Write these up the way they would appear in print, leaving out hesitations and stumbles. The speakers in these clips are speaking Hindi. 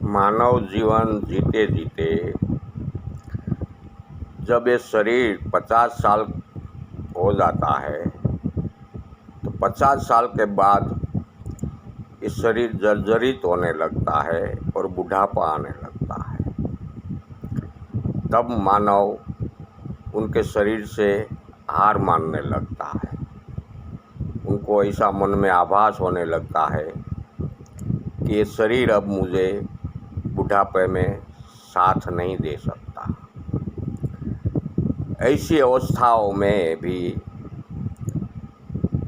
मानव जीवन जीते जीते जब ये शरीर 50 साल हो जाता है तो 50 साल के बाद ये शरीर जर्जरित होने लगता है और बुढ़ापा आने लगता है। तब मानव उनके शरीर से हार मानने लगता है। उनको ऐसा मन में आभास होने लगता है कि ये शरीर अब मुझे बुढ़ापे में साथ नहीं दे सकता। ऐसी अवस्थाओं में भी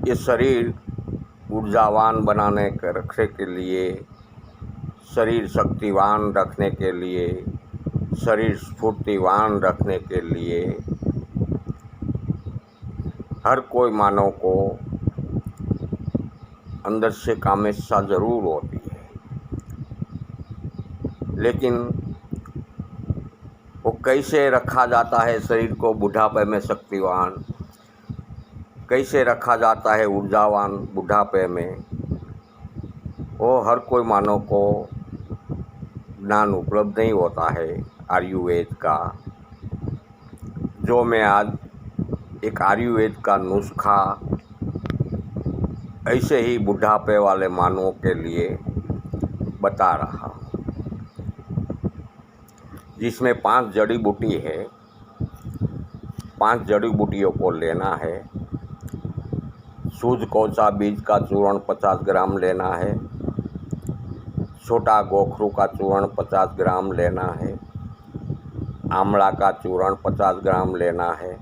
ये शरीर ऊर्जावान बनाने के रखने के लिए, शरीर शक्तिवान रखने के लिए, शरीर स्फूर्तिवान रखने के लिए हर कोई मानव को अंदर से कामेच्छा ज़रूर होती है, लेकिन वो कैसे रखा जाता है शरीर को बुढ़ापे में शक्तिवान, कैसे रखा जाता है ऊर्जावान बुढ़ापे में, वो हर कोई मानव को ज्ञान उपलब्ध नहीं होता है आयुर्वेद का। जो मैं आज एक आयुर्वेद का नुस्खा ऐसे ही बुढ़ापे वाले मानवों के लिए बता रहा हूँ, जिसमें 5 जड़ी बूटी है। 5 जड़ी बूटियों को लेना है। शुद्ध कोसा बीज का चूर्ण 50 ग्राम लेना है। छोटा गोखरू का चूर्ण 50 ग्राम लेना है। आंवला का चूर्ण 50 ग्राम लेना है।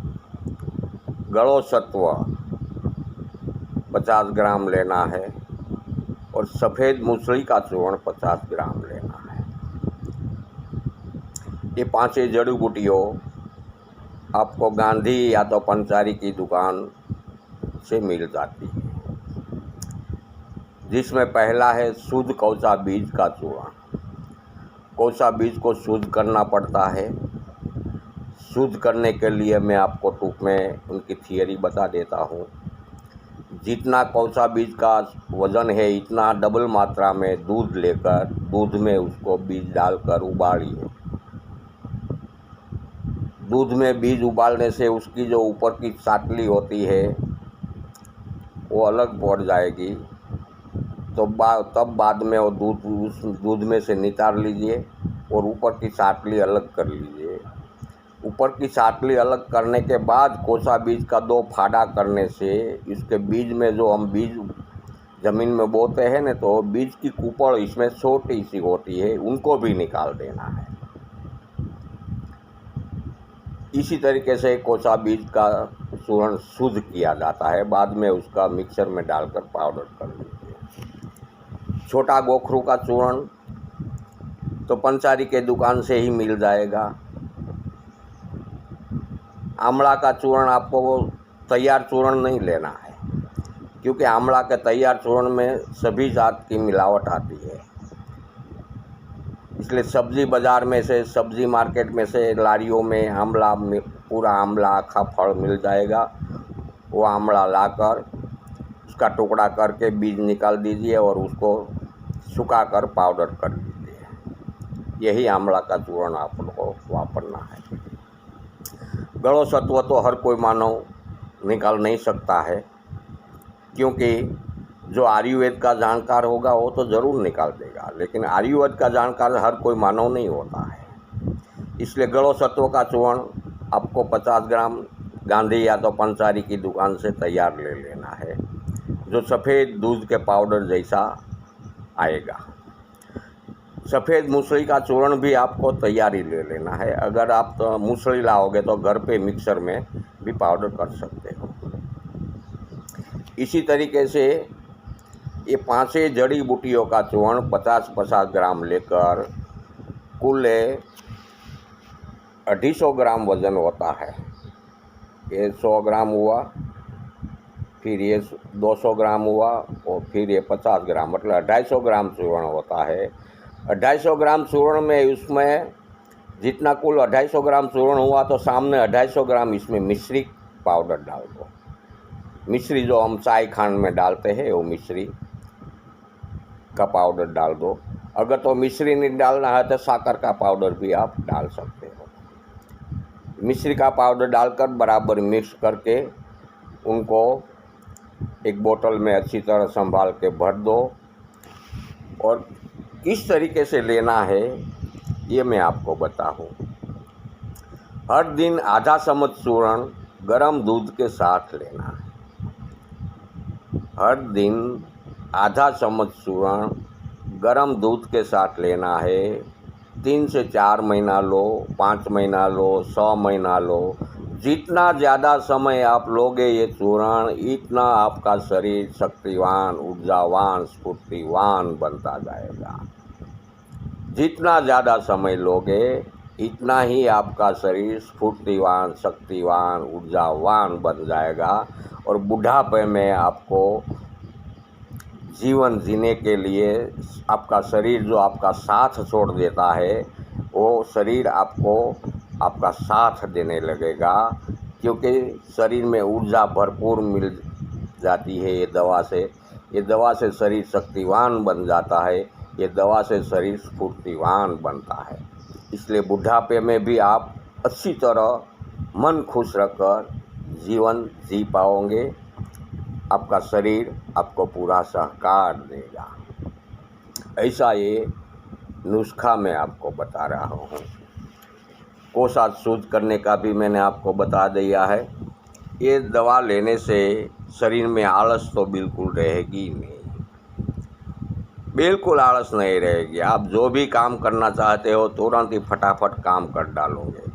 गड़ो सत्व 50 ग्राम लेना है और सफ़ेद मूसली का चूर्ण 50 ग्राम लेना है। ये 5 जड़ी बूटियों आपको गांधी या तो पंचारी की दुकान से मिल जाती है, जिसमें पहला है शुद्ध कोसा बीज का चूर्ण। कोसा बीज को शुद्ध करना पड़ता है। शुद्ध करने के लिए मैं आपको टूक में उनकी थियरी बता देता हूँ। जितना कोसा बीज का वज़न है इतना डबल मात्रा में दूध लेकर दूध में उसको बीज डालकर उबालिए। दूध में बीज उबालने से उसकी जो ऊपर की साटली होती है वो अलग पड़ जाएगी। तो तब बाद में वो दूध उस दूध में से निकाल लीजिए और ऊपर की साटली अलग कर लीजिए। ऊपर की साटली अलग करने के बाद कोसा बीज का 2 फाड़ा करने से इसके बीज में जो हम बीज ज़मीन में बोते हैं न, तो बीज की कुपड़ इसमें छोटी सी होती है, उनको भी निकाल देना है। इसी तरीके से कोसा बीज का चूर्ण शुद्ध किया जाता है। बाद में उसका मिक्सर में डालकर पाउडर कर लीजिए। छोटा गोखरू का चूर्ण तो पंचारी के दुकान से ही मिल जाएगा। आंवला का चूर्ण आपको तैयार चूर्ण नहीं लेना है, क्योंकि आंवला के तैयार चूर्ण में सभी जात की मिलावट आती है। इसलिए सब्ज़ी बाज़ार में से, सब्ज़ी मार्केट में से लारियों में आंवला, पूरा आंवला आखा फल मिल जाएगा। वो आंवला लाकर उसका टुकड़ा करके बीज निकाल दीजिए और उसको सुखाकर पाउडर कर दीजिए। यही आंवला का चूर्ण आप लोगों को वापरना है। गड़ो सत्व तो हर कोई मानव निकाल नहीं सकता है, क्योंकि जो आयुर्वेद का जानकार होगा वो तो ज़रूर निकाल देगा, लेकिन आयुर्वेद का जानकार हर कोई मानव नहीं होता है। इसलिए गड़ो सत्व का चूर्ण आपको 50 ग्राम गांधी या तो पंचारी की दुकान से तैयार ले लेना है, जो सफ़ेद दूध के पाउडर जैसा आएगा। सफ़ेद मूसली का चूर्ण भी आपको तैयारी ले लेना है। अगर आप तो मूसली लाओगे तो घर पे मिक्सर में भी पाउडर कर सकते हो। इसी तरीके से ये 5 जड़ी बूटियों का चूर्ण 50-50 ग्राम लेकर कुल 250 ग्राम वज़न होता है। ये 100 ग्राम हुआ, फिर ये 200 ग्राम हुआ और फिर ये 50 ग्राम, मतलब 250 ग्राम चूर्ण होता है। 250 ग्राम चूर्ण में उसमें जितना कुल 250 ग्राम चूर्ण हुआ तो सामने 250 ग्राम इसमें मिश्री पाउडर डाल दो। मिश्री जो हम चाय खान में डालते हैं वो मिश्री का पाउडर डाल दो। अगर तो मिश्री नहीं डालना है तो शक्कर का पाउडर भी आप डाल सकते हो। मिश्री का पाउडर डालकर बराबर मिक्स करके उनको एक बोतल में अच्छी तरह संभाल के भर दो। और किस तरीके से लेना है ये मैं आपको बताऊं। हर दिन आधा चम्मच चूर्ण गर्म दूध के साथ लेना है। हर दिन आधा चम्मच चूर्ण गर्म दूध के साथ लेना है। 3 से 4 महीना लो, 5 महीना लो, 100 महीना लो। जितना ज़्यादा समय आप लोगे ये चूर्ण, इतना आपका शरीर शक्तिवान, ऊर्जावान, स्फूर्तिवान बनता जाएगा। जितना ज़्यादा समय लोगे इतना ही आपका शरीर स्फूर्तिवान, शक्तिवान, ऊर्जावान बन जाएगा। और बुढ़ापे में आपको जीवन जीने के लिए आपका शरीर जो आपका साथ छोड़ देता है, वो शरीर आपको आपका साथ देने लगेगा। क्योंकि शरीर में ऊर्जा भरपूर मिल जाती है ये दवा से। ये दवा से शरीर शक्तिवान बन जाता है। ये दवा से शरीर स्फूर्तिवान बनता है। इसलिए बुढ़ापे में भी आप अच्छी तरह मन खुश रखकर जीवन जी पाओगे। आपका शरीर आपको पूरा सहकार देगा। ऐसा ये नुस्खा मैं आपको बता रहा हूँ। कोसा शुद्ध करने का भी मैंने आपको बता दिया है। ये दवा लेने से शरीर में आलस तो बिल्कुल रहेगी नहीं, बिल्कुल आलस नहीं रहेगी। आप जो भी काम करना चाहते हो तुरंत ही फटाफट काम कर डालोगे।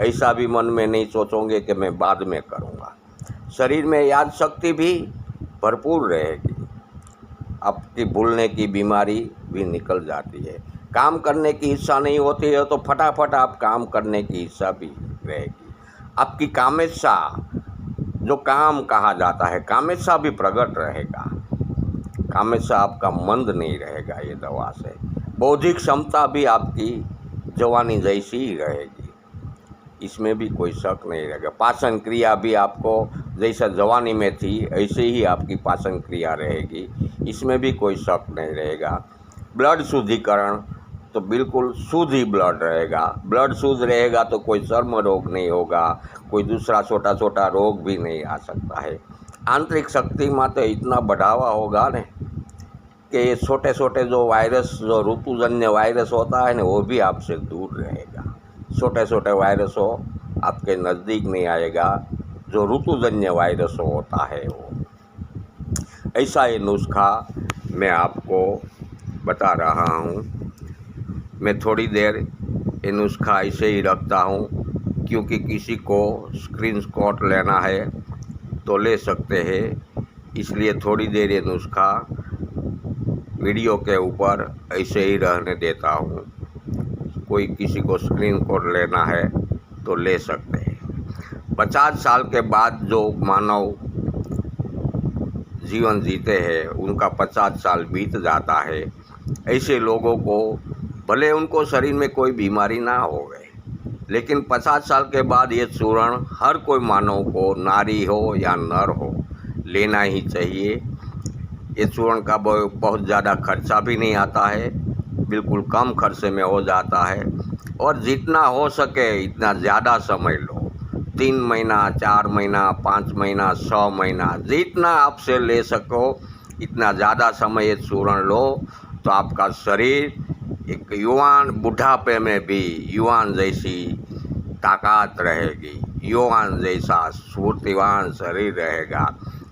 ऐसा भी मन में नहीं सोचोगे कि मैं बाद में करूँगा। शरीर में याद शक्ति भी भरपूर रहेगी। आपकी भूलने की बीमारी भी निकल जाती है। काम करने की इच्छा नहीं होती है तो फटाफट आप काम करने की इच्छा भी रहेगी। आपकी कामेच्छा, जो काम कहा जाता है, कामेच्छा भी प्रकट रहेगा। कामेच्छा आपका मंद नहीं रहेगा ये दवा से। बौद्धिक क्षमता भी आपकी जवानी जैसी ही रहेगी, इसमें भी कोई शक नहीं रहेगा। पाचन क्रिया भी आपको जैसा जवानी में थी ऐसे ही आपकी पाचन क्रिया रहेगी, इसमें भी कोई शक नहीं रहेगा। ब्लड शुद्धिकरण तो बिल्कुल शुद्ध ही ब्लड रहेगा। ब्लड शुद्ध रहेगा तो कोई चर्म रोग नहीं होगा, कोई दूसरा छोटा छोटा रोग भी नहीं आ सकता है। आंतरिक शक्ति में तो इतना बढ़ावा होगा न कि ये छोटे छोटे जो वायरस, जो ऋतुजन्य वायरस होता है ना, वो भी आपसे दूर रहेगा। छोटे छोटे वायरस हो आपके नज़दीक नहीं आएगा, जो ऋतुजन्य वायरस होता है वो। ऐसा ये नुस्खा मैं आपको बता रहा हूँ। मैं थोड़ी देर ये नुस्खा ऐसे ही रखता हूँ, क्योंकि किसी को स्क्रीनशॉट लेना है तो ले सकते हैं। इसलिए थोड़ी देर ये नुस्खा वीडियो के ऊपर ऐसे ही रहने देता हूँ। कोई किसी को स्क्रीनशॉट लेना है तो ले सकते हैं। 50 साल के बाद जो मानव जीवन जीते हैं उनका 50 साल बीत जाता है। ऐसे लोगों को भले उनको शरीर में कोई बीमारी ना हो गए, लेकिन 50 साल के बाद ये चूर्ण हर कोई मानव को, नारी हो या नर हो, लेना ही चाहिए। ये चूर्ण का बहुत ज़्यादा खर्चा भी नहीं आता है, बिल्कुल कम खर्चे में हो जाता है। और जितना हो सके इतना ज़्यादा समय लो। 3 महीना, 4 महीना, 5 महीना, 100 महीना, जितना आपसे ले सको इतना ज़्यादा समय ये चूर्ण लो, तो आपका शरीर एक युवान, बुढ़ापे में भी युवान जैसी ताकत रहेगी, युवान जैसा स्फूर्तिवान शरीर रहेगा,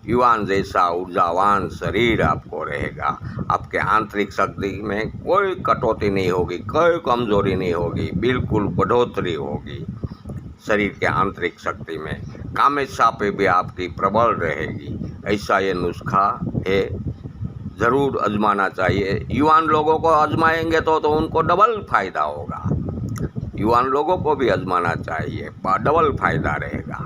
युवान जैसा ऊर्जावान शरीर आपको रहेगा। आपके आंतरिक शक्ति में कोई कटौती नहीं होगी, कोई कमजोरी नहीं होगी, बिल्कुल बढ़ोतरी होगी शरीर के आंतरिक शक्ति में। कामेच्छा पे भी आपकी प्रबल रहेगी। ऐसा ये नुस्खा है, ज़रूर आजमाना चाहिए। युवान लोगों को आजमाएंगे तो उनको डबल फायदा होगा। युवान लोगों को भी आजमाना चाहिए, डबल फायदा रहेगा।